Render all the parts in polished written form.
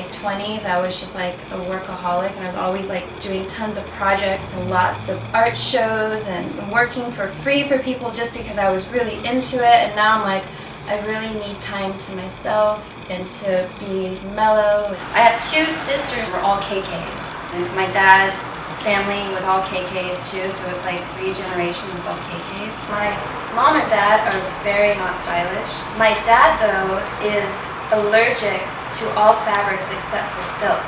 my 20s, I was just like a workaholic, and I was always like doing tons of projects and lots of art shows and working for free for people just because I was really into it. And now I'm like, I really need time to myself and to be mellow. I have two sisters who are all KKs. And my dad's family was all KKs too, so it's like 3 generations of all KKs. My mom and dad are very not stylish. My dad, though, is allergic to all fabrics except for silk.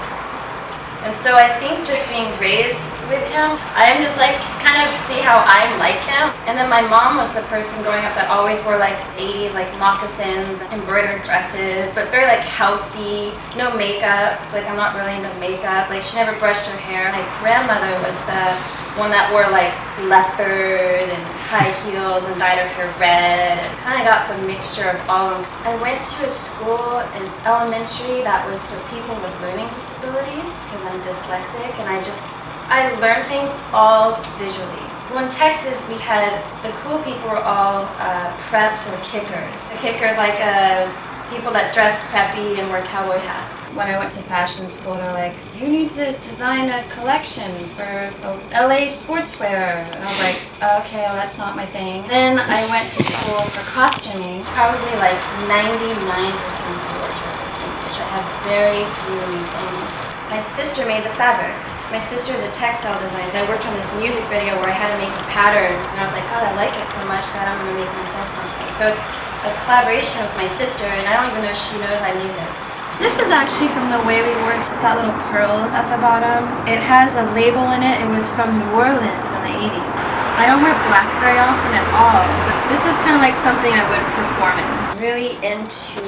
And so I think just being raised with him, I'm just like, kind of see how I'm like him. And then my mom was the person growing up that always wore like 80s, like moccasins, embroidered dresses, but very like housey, no makeup. Like I'm not really into makeup. Like she never brushed her hair. My grandmother was the one that wore like leopard and high heels and dyed her hair red, and kind of got the mixture of all of them. I went to a school in elementary that was for people with learning disabilities because I'm dyslexic, and I learned things all visually. Well, in Texas, we had, the cool people were all preps or kickers. The kickers like people that dressed preppy and wore cowboy hats. When I went to fashion school, they're like, you need to design a collection for LA sportswear. And I was like, okay, well, that's not my thing. Then I went to school for costuming. Probably like 99% of my wardrobe is vintage. I have very few new things. My sister made the fabric. My sister is a textile designer, and I worked on this music video where I had to make a pattern, and I was like, God, I like it so much that I'm going to make myself something. So it's a collaboration with my sister, and I don't even know if she knows I made this. This is actually from the way we worked. It's got little pearls at the bottom. It has a label in it. It was from New Orleans in the 80s. I don't wear black very often at all, but this is kind of like something I would perform in. I'm really into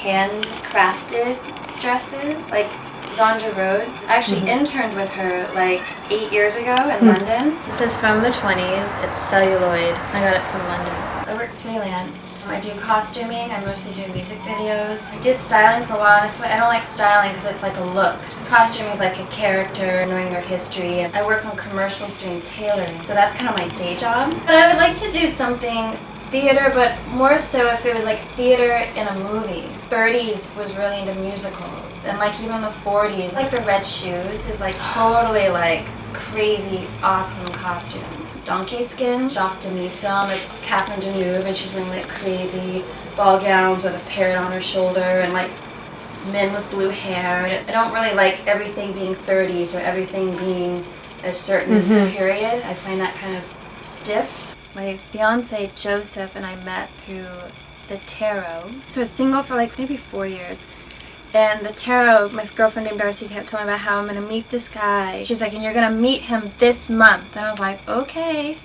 handcrafted dresses, like Zandra Rhodes. I actually interned with her like 8 years ago in London. This is from the 20s. It's celluloid. I got it from London. I work freelance. I do costuming. I mostly do music videos. I did styling for a while. That's why I don't like styling, because it's like a look. Costuming is like a character, knowing their history. And I work on commercials doing tailoring. So that's kind of my day job. But I would like to do something theater, but more so if it was like theater in a movie. 30s was really into musicals, and like even the 40s, like the Red Shoes is like totally like crazy awesome costumes. Donkey Skin, Jacques Demy film, it's Catherine Deneuve, and she's wearing like crazy ball gowns with a parrot on her shoulder, and like men with blue hair. And I don't really like everything being 30s or everything being a certain period. I find that kind of stiff. My fiance Joseph and I met through the tarot. So I was single for like maybe 4 years. And the tarot, my girlfriend named Darcy kept telling me about how I'm going to meet this guy. She's like, and you're going to meet him this month. And I was like, okay.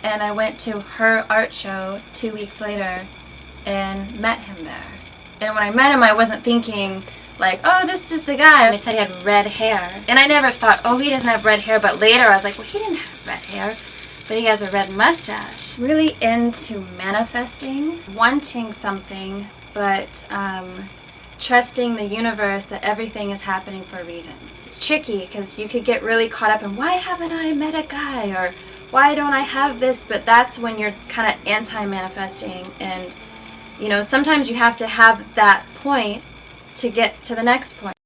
And I went to her art show 2 weeks later and met him there. And when I met him, I wasn't thinking like, oh, this is the guy. And they said he had red hair. And I never thought, oh, he doesn't have red hair. But later I was like, well, he didn't have red hair, but he has a red mustache. Really into manifesting, wanting something, but trusting the universe that everything is happening for a reason. It's tricky because you could get really caught up in, why haven't I met a guy, or why don't I have this? But that's when you're kind of anti-manifesting, and you know, sometimes you have to have that point to get to the next point.